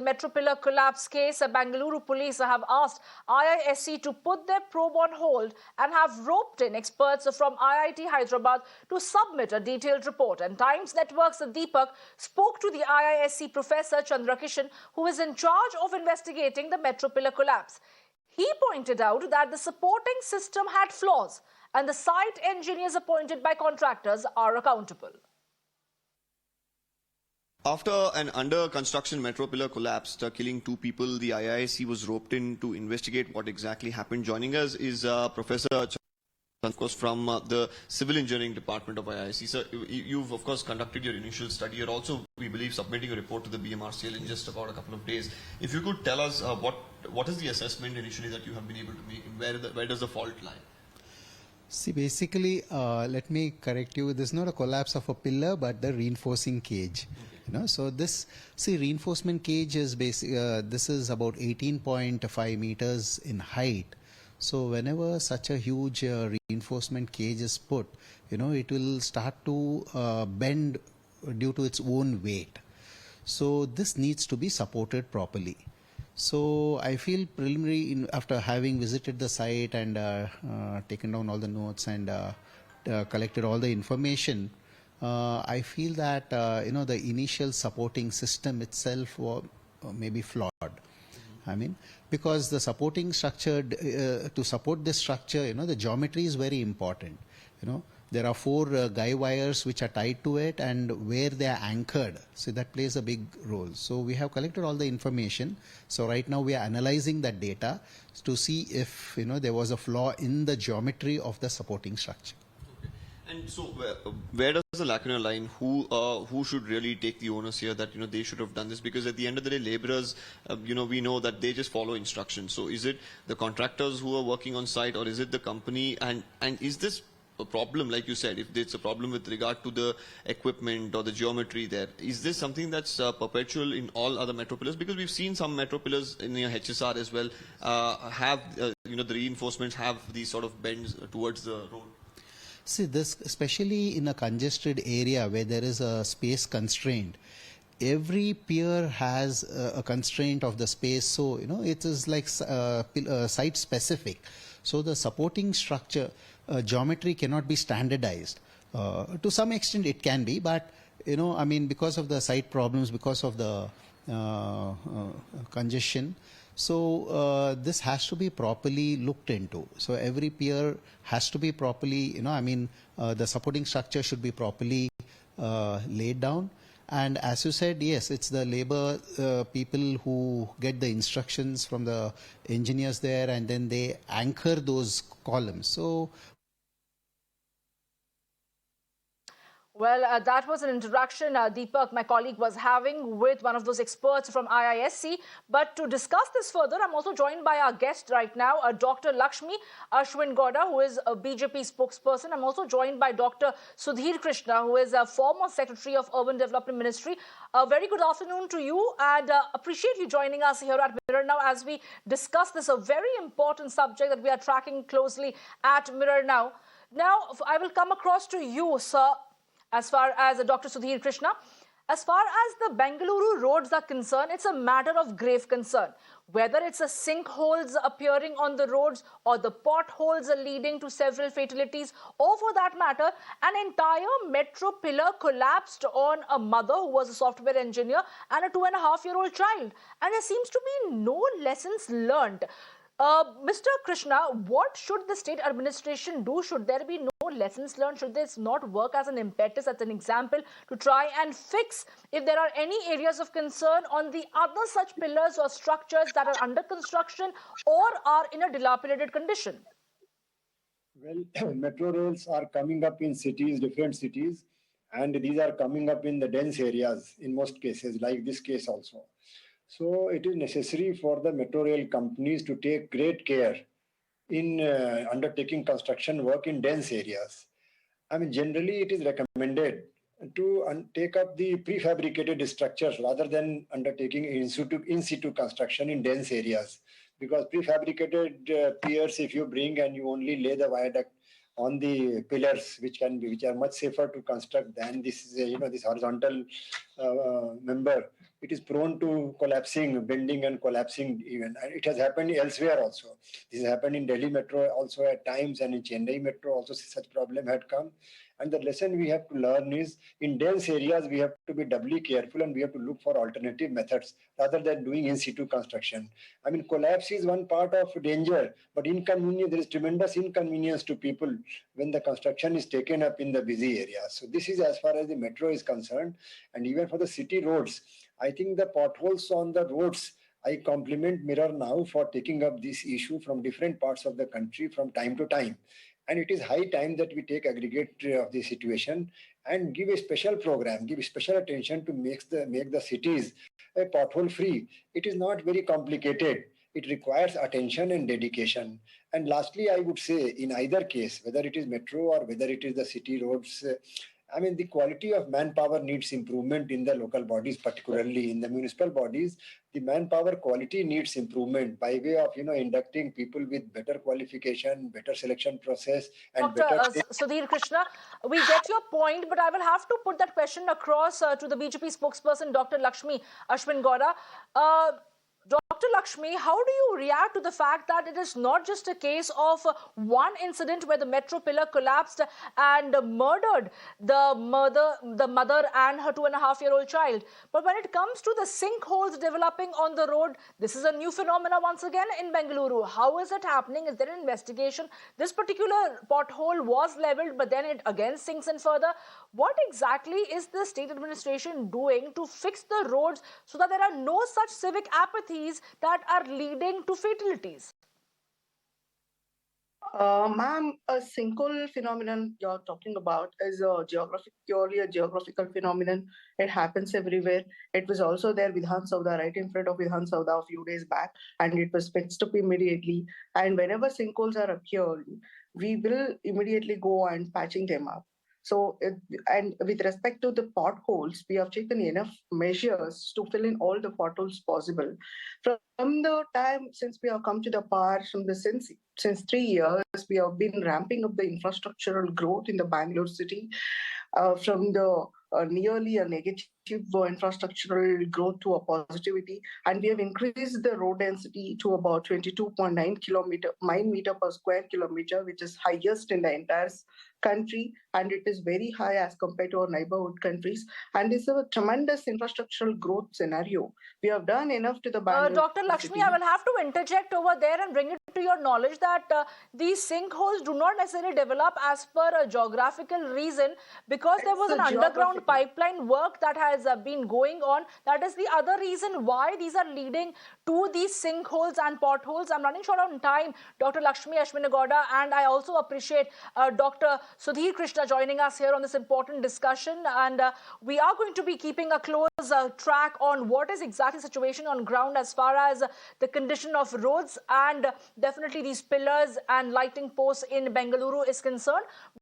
metro pillar collapse case, Bengaluru Police have asked IISC to put their probe on hold and have roped in experts from IIT Hyderabad to submit a detailed report. And Times Network's Deepak spoke to the IISC professor Chandra Kishen, who is in charge of investigating the metro pillar collapse. He pointed out that the supporting system had flaws and the site engineers appointed by contractors are accountable. After an under-construction metro pillar collapsed, killing 2 people, the IISc was roped in to investigate what exactly happened. Joining us is Professor Chandra, of course, from the Civil Engineering Department of IISc. So you've, of course, conducted your initial study. You're also, we believe, submitting a report to the BMRCL in just about a couple of days. If you could tell us what is the assessment initially that you have been able to make, and where does the fault lie? See, basically, let me correct you. This is not a collapse of a pillar, but the reinforcing cage. Okay. You know, so this, see, reinforcement cage is this is about 18.5 meters in height. So whenever such a huge reinforcement cage is put, you know, it will start to bend due to its own weight. So this needs to be supported properly. So I feel preliminary, after having visited the site and taken down all the notes and collected all the information, I feel that you know, the initial supporting system itself may be flawed. I mean, because the supporting structure, to support this structure, you know, the geometry is very important. You know, there are 4 guy wires which are tied to it, and where they are anchored. So that plays a big role. So we have collected all the information. So right now we are analyzing that data to see if, you know, there was a flaw in the geometry of the supporting structure. And so, where does the lacuna line? Who should really take the onus here? That, you know, they should have done this, because at the end of the day, laborers, you know, we know that they just follow instructions. So, is it the contractors who are working on site, or is it the company? And is this a problem, like you said, if it's a problem with regard to the equipment or the geometry there? Is this something that's perpetual in all other metro pillars? Because we've seen some metro pillars in your HSR as well have, you know, the reinforcements have these sort of bends towards the road. See, this, especially in a congested area where there is a space constraint, every pier has a constraint of the space. So, you know, it is like site specific. So the supporting structure, geometry cannot be standardized. To some extent it can be, but, you know, I mean, because of the site problems, because of the congestion, so this has to be properly looked into. So every pier has to be properly, you know, I mean, the supporting structure should be properly laid down. And as you said, yes, it's the labor people who get the instructions from the engineers there, and then they anchor those columns. So well, that was an interaction Deepak, my colleague, was having with one of those experts from IISc. But to discuss this further, I'm also joined by our guest right now, Dr. Lakshmi Ashwin Gowda, who is a BJP spokesperson. I'm also joined by Dr. Sudhir Krishna, who is a former Secretary of Urban Development Ministry. A very good afternoon to you, and appreciate you joining us here at Mirror Now as we discuss this a very important subject that we are tracking closely at Mirror Now. Now, I will come across to you, sir. As far as Dr. Sudhir Krishna, as far as the Bengaluru roads are concerned, it's a matter of grave concern. Whether it's the sinkholes appearing on the roads or the potholes leading to several fatalities, or for that matter, an entire metro pillar collapsed on a mother who was a software engineer and a 2.5-year-old child. And there seems to be no lessons learned. Mr. Krishna, what should the state administration do? Should there be no lessons learned? Should this not work as an impetus, as an example, to try and fix if there are any areas of concern on the other such pillars or structures that are under construction or are in a dilapidated condition? Well, metro rails are coming up in cities, different cities, and these are coming up in the dense areas in most cases, like this case also. So it is necessary for the metro rail companies to take great care in undertaking construction work in dense areas. I mean, generally it is recommended to take up the prefabricated structures rather than undertaking in-situ construction in dense areas. Because prefabricated piers, if you bring and you only lay the viaduct on the pillars, which are much safer to construct than this, this horizontal member it is prone to collapsing, bending and collapsing even. And it has happened elsewhere also. This has happened in Delhi Metro also at times, and in Chennai Metro also such problem had come. And the lesson we have to learn is in dense areas, we have to be doubly careful and we have to look for alternative methods rather than doing in situ construction. I mean, collapse is one part of danger, but inconvenience, there is tremendous inconvenience to people when the construction is taken up in the busy areas. So this is as far as the metro is concerned. And even for the city roads, I think the potholes on the roads, I compliment Mirror now for taking up this issue from different parts of the country from time to time. And it is high time that we take aggregate of the situation and give a special program, give special attention to make the cities pothole free. It is not very complicated. It requires attention and dedication. And lastly, I would say in either case, whether it is metro or whether it is the city roads, I mean, the quality of manpower needs improvement in the local bodies, particularly in the municipal bodies. The manpower quality needs improvement by way of, inducting people with better qualification, better selection process, and Dr. better. Sudhir Krishna, we get your point, but I will have to put that question across to the BJP spokesperson, Dr. Lakshmi Ashwin Gowda. Dr. Lakshmi, how do you react to the fact that it is not just a case of one incident where the metro pillar collapsed and murdered the mother and her 2.5-year-old child, but when it comes to the sinkholes developing on the road, this is a new phenomena once again in Bengaluru. How is it happening? Is there an investigation? This particular pothole was leveled, but then it again sinks in further. What exactly is the state administration doing to fix the roads so that there are no such civic apathies that are leading to fatalities? Ma'am, a sinkhole phenomenon you're talking about is purely a geographical phenomenon. It happens everywhere. It was also there with Vidhan Sauda, right in front of Vidhan Sauda a few days back, and it was fixed up immediately. And whenever sinkholes are occurred, we will immediately go and patching them up. So, and with respect to the potholes, we have taken enough measures to fill in all the potholes possible. From the time since we have come to the power, since 3 years, we have been ramping up the infrastructural growth in the Bangalore city from the nearly a negative infrastructural growth to a positivity, and we have increased the road density to about 22.9 meter per square kilometer, which is highest in the entire country, and it is very high as compared to our neighborhood countries, and it's a tremendous infrastructural growth scenario. We have done enough to the Bangalore Dr. Lakshmi, I will have to interject over there and bring it to your knowledge that these sinkholes do not necessarily develop as per a geographical reason, because there was an underground pipeline work that has been going on. That is the other reason why these are leading to these sinkholes and potholes. I'm running short on time, Dr. Lakshmi Ashwin Gowda, and I also appreciate Dr. Sudhir Krishna joining us here on this important discussion. And we are going to be keeping a close track on what is exactly the situation on ground as far as the condition of roads and definitely these pillars and lighting posts in Bengaluru is concerned.